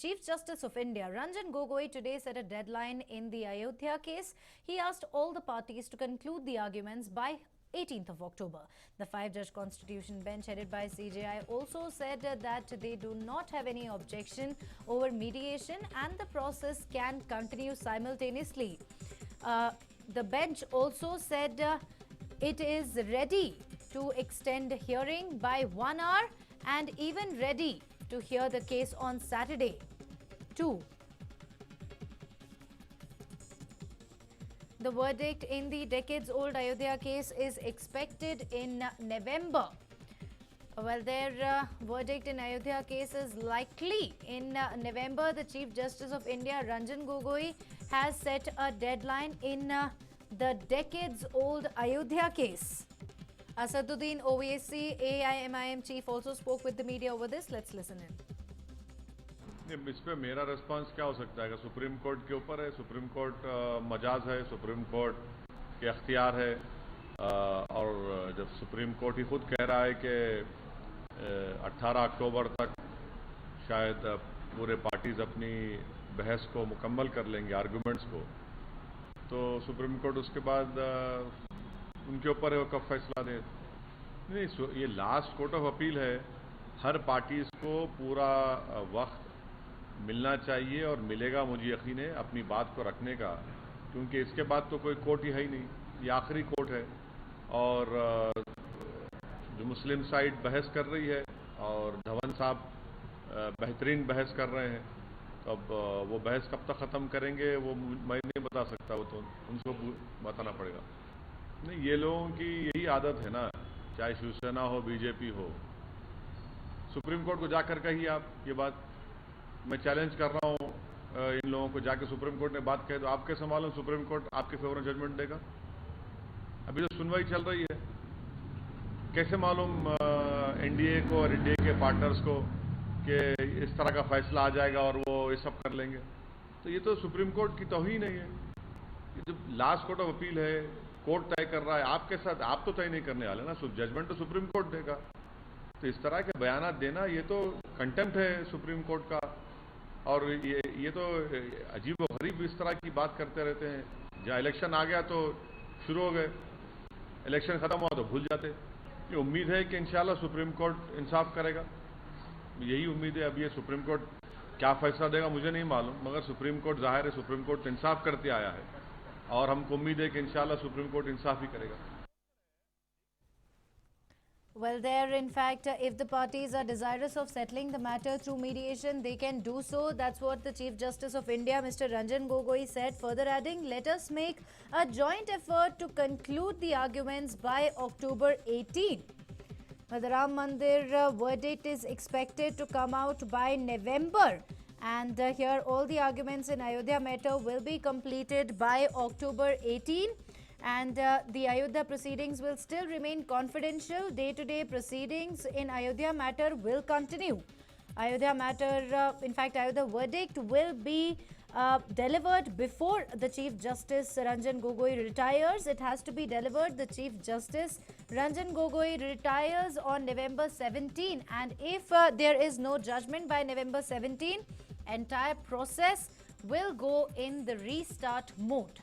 Chief Justice of India Ranjan Gogoi today set a deadline in the Ayodhya case. He asked all the parties to conclude the arguments by 18th of October. The 5-judge constitution bench headed by CJI also said that they do not have any objection over mediation and the process can continue simultaneously. The bench also said it is ready to extend hearing by 1 hour and even ready to hear the case on Saturday too. The verdict in the decades-old Ayodhya case is expected in November. Well, their verdict in Ayodhya case is likely in November. The Chief Justice of India, Ranjan Gogoi, has set a deadline in the decades-old Ayodhya case. Asaduddin Owaisi, AIMIM chief, also spoke with the media over this. Let's listen in. इस पे मेरा response क्या हो सकता है? Supreme court के ऊपर है, सुप्रीम कोर्ट मजाज है, सुप्रीम कोर्ट के अख्तियार है और जब सुप्रीम कोर्ट ही खुद कह रहा है कि 18 अक्टूबर तक शायद पूरे पार्टीज अपनी बहस को मुकम्मल कर लेंगे, आर्गुमेंट्स को, तो सुप्रीम कोर्ट उसके बाद उनके ऊपर है वो कब फैसला दे। नहीं, ये लास्ट कोर्ट ऑफ अपील है। हर पार्टीज को पूरा वक्त मिलना चाहिए और मिलेगा, मुझे यकीन है, अपनी बात को रखने का, क्योंकि इसके बाद तो कोई कोर्ट ही है ही नहीं, ये आखिरी कोर्ट है। और जो मुस्लिम साइड बहस कर रही है और धवन साहब बेहतरीन बहस कर रहे हैं, तो अब वो बहस कब तक ख़त्म करेंगे वो मैं नहीं बता सकता, वो तो उनको बताना पड़ेगा। नहीं, ये लोगों की यही आदत है ना, चाहे शिवसेना हो, बीजेपी हो, सुप्रीम कोर्ट को जाकर कहिए आप ये बात। मैं चैलेंज कर रहा हूँ इन लोगों को, जाके सुप्रीम कोर्ट ने बात कहे तो आप कैसे मालूम सुप्रीम कोर्ट आपके फेवर में जजमेंट देगा? अभी तो सुनवाई चल रही है, कैसे मालूम एनडीए को और एनडीए के पार्टनर्स को कि इस तरह का फैसला आ जाएगा और वो ये सब कर लेंगे? तो ये तो सुप्रीम कोर्ट की तौहीन है। ये तो लास्ट कोर्ट ऑफ अपील है, कोर्ट तय कर रहा है, आपके साथ आप तो तय नहीं करने वाले ना, जजमेंट तो सुप्रीम कोर्ट देगा। तो इस तरह के बयानात देना ये तो कंटेम्प्ट है सुप्रीम कोर्ट का। और ये तो अजीब व गरीब इस तरह की बात करते रहते हैं। जहाँ इलेक्शन आ गया तो शुरू हो गए, इलेक्शन खत्म हुआ तो भूल जाते। ये उम्मीद है कि इंशाल्लाह सुप्रीम कोर्ट इंसाफ करेगा, यही उम्मीद है। अब ये सुप्रीम कोर्ट क्या फैसला देगा मुझे नहीं मालूम, मगर सुप्रीम कोर्ट जाहिर है सुप्रीम कोर्ट इंसाफ करते आया है और हमको उम्मीद है कि इंशाल्लाह सुप्रीम कोर्ट इंसाफ ही करेगा। Well, there, in fact, if the parties are desirous of settling the matter through mediation, they can do so. That's what the Chief Justice of India, Mr. Ranjan Gogoi, said, further adding, let us make a joint effort to conclude the arguments by October 18. The Ram Mandir verdict is expected to come out by November. And here, all the arguments in Ayodhya matter will be completed by October 18. And the Ayodhya proceedings will still remain confidential. Day-to-day proceedings in Ayodhya matter will continue. Ayodhya matter, in fact, Ayodhya verdict will be delivered before the Chief Justice Ranjan Gogoi retires. It has to be delivered. The Chief Justice Ranjan Gogoi retires on November 17. And if there is no judgment by November 17, entire process will go in the restart mode.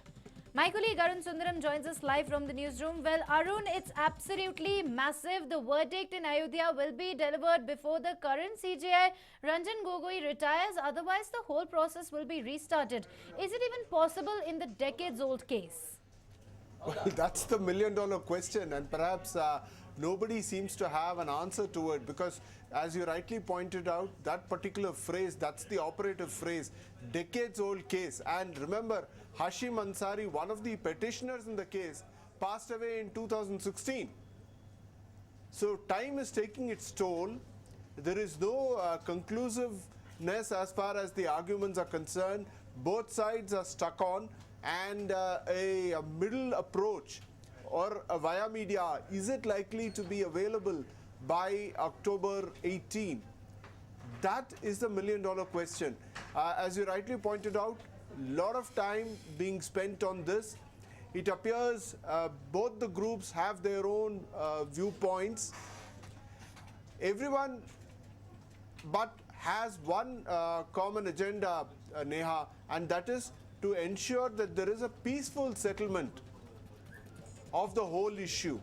My colleague Arun Sundaram joins us live from the newsroom. Well, Arun, it's absolutely massive. The verdict in Ayodhya will be delivered before the current CJI Ranjan Gogoi retires. Otherwise, the whole process will be restarted. Is it even possible in the decades-old case? Well, that's the million-dollar question, and perhaps nobody seems to have an answer to it, because as you rightly pointed out, that particular phrase, that's the operative phrase, decades-old case. And remember, Hashim Ansari, one of the petitioners in the case, passed away in 2016. So time is taking its toll. There is no conclusiveness as far as the arguments are concerned. Both sides are stuck on, and a middle approach or via media, is it likely to be available by October 18? That is the million-dollar question. As you rightly pointed out, a lot of time being spent on this. It appears both the groups have their own viewpoints. Everyone but has one common agenda, Neha, and that is to ensure that there is a peaceful settlement of the whole issue.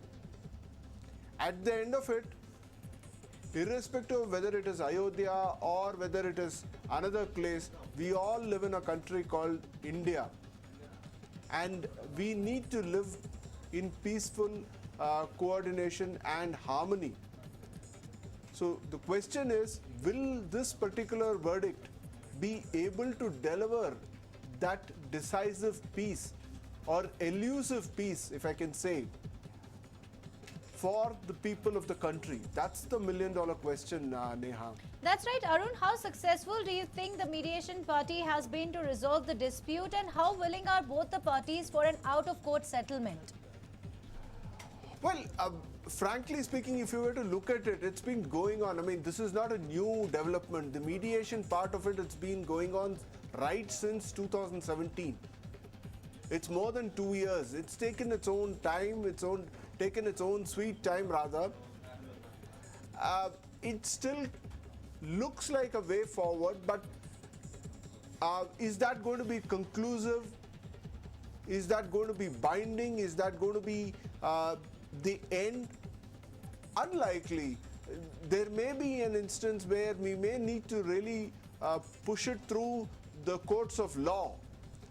At the end of it, irrespective of whether it is Ayodhya or whether it is another place, we all live in a country called India. And we need to live in peaceful coordination and harmony. So the question is, will this particular verdict be able to deliver that decisive peace or elusive peace, if I can say, for the people of the country? That's the million-dollar question, Neha. That's right, Arun. How successful do you think the mediation party has been to resolve the dispute, and how willing are both the parties for an out-of-court settlement? Well, frankly speaking, if you were to look at it, it's been going on. I mean, this is not a new development. The mediation part of it, it's been going on right since 2017. It's more than 2 years. It's taken its own time, taken its own sweet time rather. It still looks like a way forward, but is that going to be conclusive? Is that going to be binding? Is that going to be the end? Unlikely. There may be an instance where we may need to really push it through the courts of law,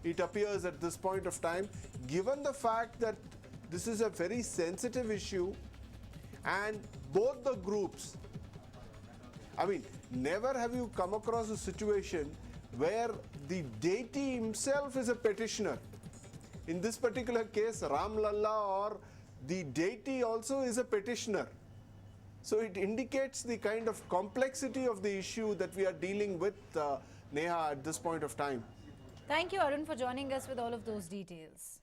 it appears at this point of time, given the fact that this is a very sensitive issue and both the groups, I mean, never have you come across a situation where the deity himself is a petitioner. In this particular case, Ram Lalla or the deity also is a petitioner. So it indicates the kind of complexity of the issue that we are dealing with, Neha, at this point of time. Thank you, Arun, for joining us with all of those details.